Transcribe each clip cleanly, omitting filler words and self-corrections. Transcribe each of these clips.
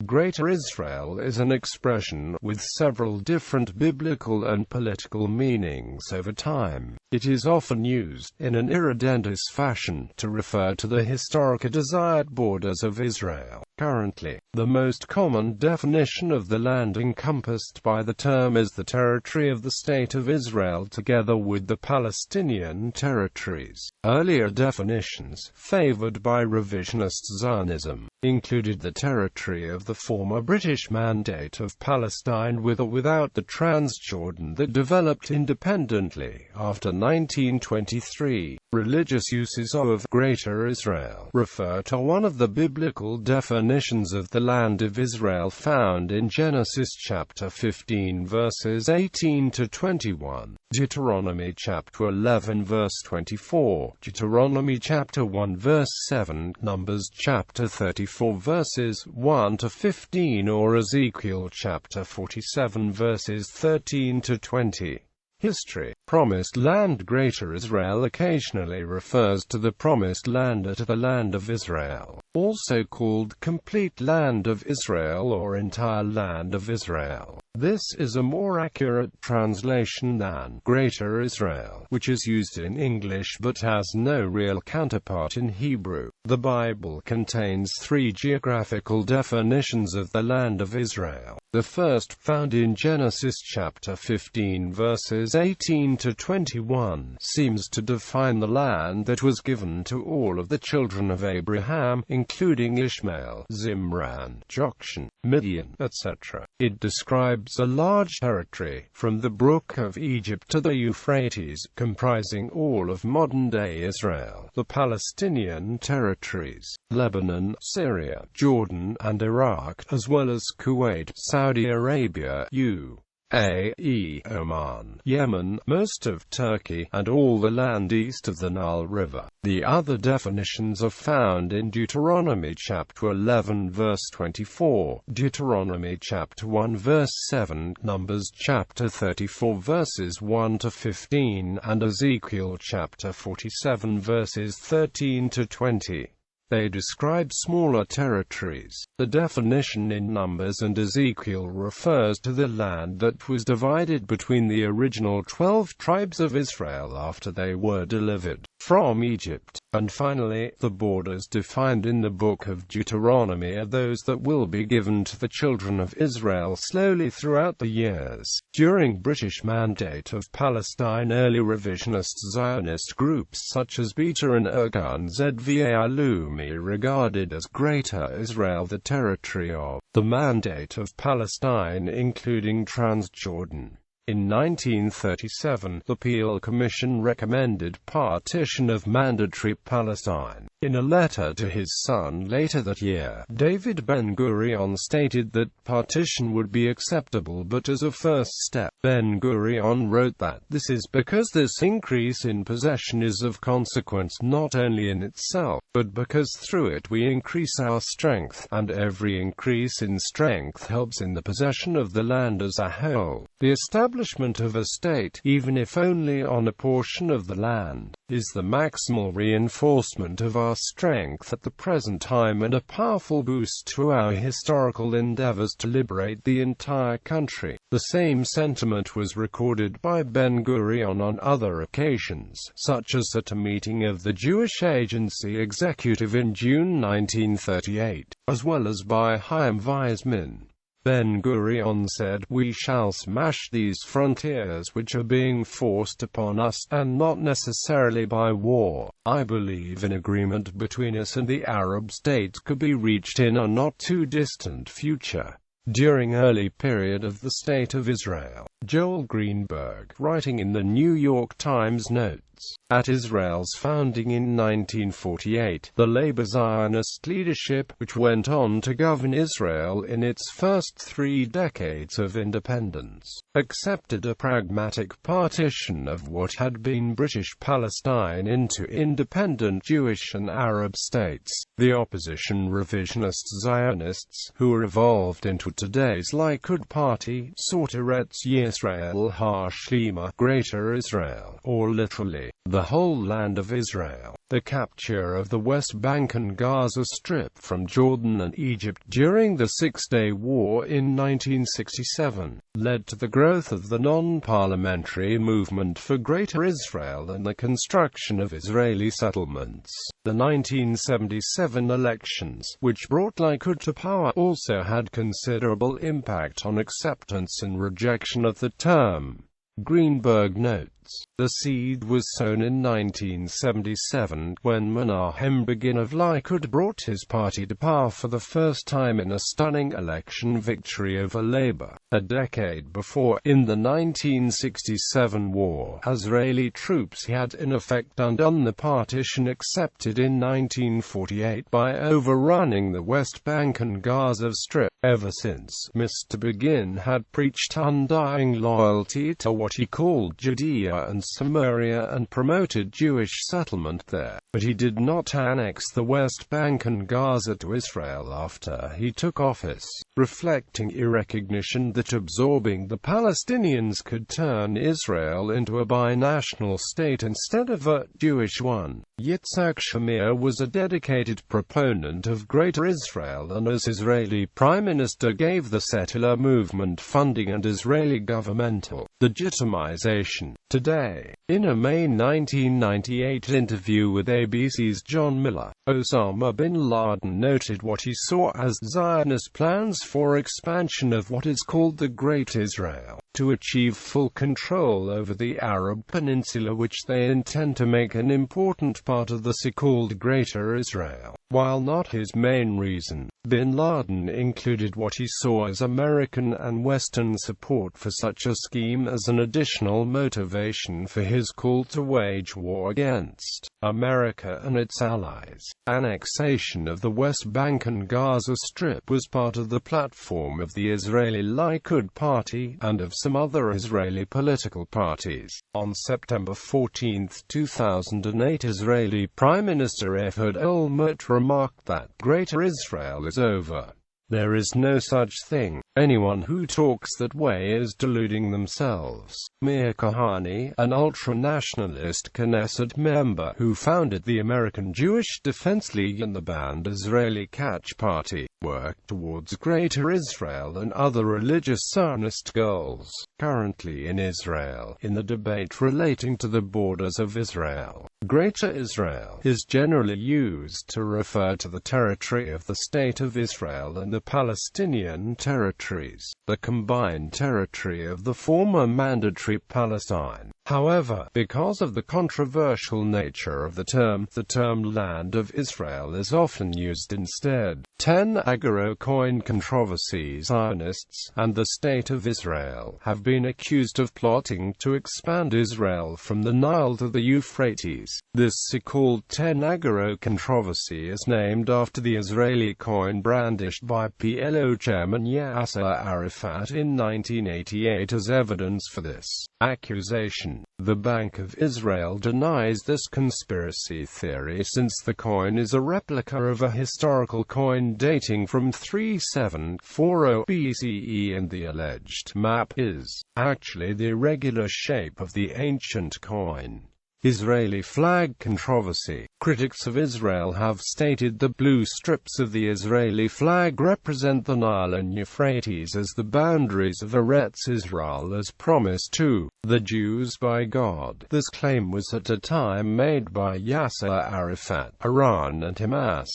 Greater Israel is an expression with several different biblical and political meanings over time. It is often used, in an irredentist fashion, to refer to the historic desired borders of Israel. Currently, the most common definition of the land encompassed by the term is the territory of the State of Israel together with the Palestinian territories. Earlier definitions, favored by Revisionist Zionism, included the territory of the former British Mandate of Palestine with or without the Transjordan that developed independently after 1923. Religious uses of Greater Israel refer to one of the biblical definitions of the land of Israel found in Genesis chapter 15 verses 18 to 21, Deuteronomy chapter 11 verse 24, Deuteronomy chapter 1 verse 7, Numbers chapter 34 verses 1 to 15, or Ezekiel chapter 47 verses 13 to 20. History. Promised Land. Greater Israel occasionally refers to the Promised Land or to the Land of Israel, also called Complete Land of Israel or Entire Land of Israel. This is a more accurate translation than Greater Israel, which is used in English but has no real counterpart in Hebrew. The Bible contains three geographical definitions of the land of Israel. The first, found in Genesis chapter 15 verses 18 to 21, seems to define the land that was given to all of the children of Abraham, including Ishmael, Zimran, Jokshan, Midian, etc. It describes a large territory, from the Brook of Egypt to the Euphrates, comprising all of modern-day Israel, the Palestinian territories, Lebanon, Syria, Jordan, and Iraq, as well as Kuwait, Saudi Arabia, UAE, Oman, Yemen, most of Turkey, and all the land east of the Nile River. The other definitions are found in Deuteronomy chapter 11 verse 24, Deuteronomy chapter 1 verse 7, Numbers chapter 34 verses 1 to 15, and Ezekiel chapter 47 verses 13 to 20. They describe smaller territories. The definition in Numbers and Ezekiel refers to the land that was divided between the original 12 tribes of Israel after they were delivered from Egypt. And finally, the borders defined in the book of Deuteronomy are those that will be given to the children of Israel slowly throughout the years. During British Mandate of Palestine, early revisionist Zionist groups such as Beta and Ergun Zva Alumi regarded as Greater Israel the territory of the Mandate of Palestine, including Transjordan. In 1937, the Peel Commission recommended partition of Mandatory Palestine. In a letter to his son later that year, David Ben-Gurion stated that partition would be acceptable, but as a first step. Ben-Gurion wrote that, "This is because this increase in possession is of consequence not only in itself, but because through it we increase our strength, and every increase in strength helps in the possession of the land as a whole. The establishment of a state, even if only on a portion of the land, is the maximal reinforcement of our strength at the present time and a powerful boost to our historical endeavors to liberate the entire country." The same sentiment was recorded by Ben-Gurion on other occasions, such as at a meeting of the Jewish Agency Executive in June 1938, as well as by Chaim Weizmann. Ben-Gurion said, "We shall smash these frontiers which are being forced upon us, and not necessarily by war. I believe an agreement between us and the Arab states could be reached in a not too distant future." During early period of the State of Israel, Joel Greenberg, writing in the New York Times, notes, at Israel's founding in 1948, the Labor Zionist leadership, which went on to govern Israel in its first 3 decades of independence, accepted a pragmatic partition of what had been British Palestine into independent Jewish and Arab states. The opposition revisionist Zionists, who evolved into today's Likud Party, saw Eretz Yisrael HaShlema, Greater Israel, or literally, territory, the whole land of Israel. The capture of the West Bank and Gaza Strip from Jordan and Egypt during the Six-Day War in 1967 led to the growth of the non-parliamentary movement for Greater Israel and the construction of Israeli settlements. The 1977 elections, which brought Likud to power, also had considerable impact on acceptance and rejection of the term. Greenberg notes, the seed was sown in 1977, when Menahem Begin of Likud brought his party to power for the first time in a stunning election victory over Labour. A decade before, in the 1967 war, Israeli troops had in effect undone the partition accepted in 1948 by overrunning the West Bank and Gaza Strip. Ever since, Mr. Begin had preached undying loyalty to what he called Judea and Samaria and promoted Jewish settlement there, but he did not annex the West Bank and Gaza to Israel after he took office, reflecting irrecognition that absorbing the Palestinians could turn Israel into a binational state instead of a Jewish one. Yitzhak Shamir was a dedicated proponent of Greater Israel and as Israeli Prime Minister gave the settler movement funding and Israeli governmental legitimization. Today, in a May 1998 interview with ABC's John Miller, Osama bin Laden noted what he saw as Zionist plans for expansion of what is called the Great Israel, to achieve full control over the Arab Peninsula, which they intend to make an important part of the so-called Greater Israel. While not his main reason, bin Laden included what he saw as American and Western support for such a scheme as an additional motivation for his call to wage war against America and its allies. Annexation of the West Bank and Gaza Strip was part of the platform of the Israeli Likud Party and of some other Israeli political parties. On September 14, 2008, Israeli Prime Minister Ehud Olmert remarked that Greater Israel is over. There is no such thing. Anyone who talks that way is deluding themselves. Meir Kahane, an ultra-nationalist Knesset member who founded the American Jewish Defense League and the banned Israeli Catch Party, worked towards Greater Israel and other religious Zionist goals. Currently in Israel, in the debate relating to the borders of Israel, Greater Israel is generally used to refer to the territory of the State of Israel and the Palestinian territories, the combined territory of the former Mandatory Palestine. However, because of the controversial nature of the term Land of Israel is often used instead. 10 Agaro coin controversy. Zionists and the State of Israel have been accused of plotting to expand Israel from the Nile to the Euphrates. This so-called 10 Agaro controversy is named after the Israeli coin brandished by PLO chairman Yasser Arafat in 1988 as evidence for this accusation. The Bank of Israel denies this conspiracy theory since the coin is a replica of a historical coin dating from 3740 BCE and the alleged map is actually the irregular shape of the ancient coin. Israeli flag controversy. Critics of Israel have stated the blue strips of the Israeli flag represent the Nile and Euphrates as the boundaries of Eretz Israel as promised to the Jews by God. This claim was at a time made by Yasser Arafat, Iran and Hamas.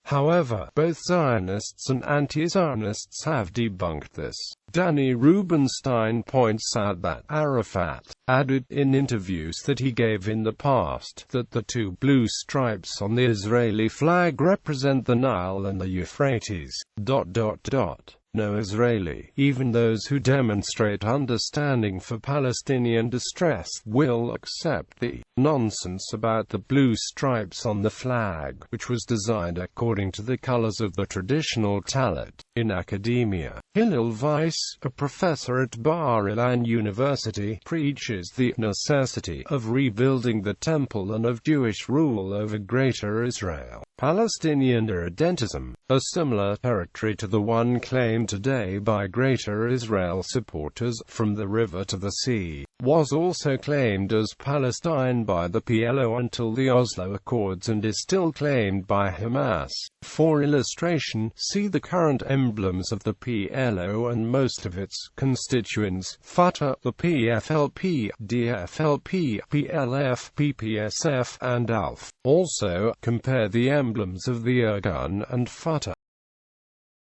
However, both Zionists and anti-Zionists have debunked this. Danny Rubenstein points out that Arafat added in interviews that he gave in the past that the two blue stripes on the Israeli flag represent the Nile and the Euphrates. No Israeli, even those who demonstrate understanding for Palestinian distress, will accept the nonsense about the blue stripes on the flag, which was designed according to the colors of the traditional talit. In academia, Hillel Weiss, a professor at Bar-Ilan University, preaches the necessity of rebuilding the temple and of Jewish rule over Greater Israel. Palestinian irredentism, a similar territory to the one claimed known today by Greater Israel supporters, from the river to the sea, was also claimed as Palestine by the PLO until the Oslo Accords and is still claimed by Hamas. For illustration, see the current emblems of the PLO and most of its constituents: Fatah, the PFLP, DFLP, PLF, PPSF, and ALF. Also, compare the emblems of the Irgun and Fatah.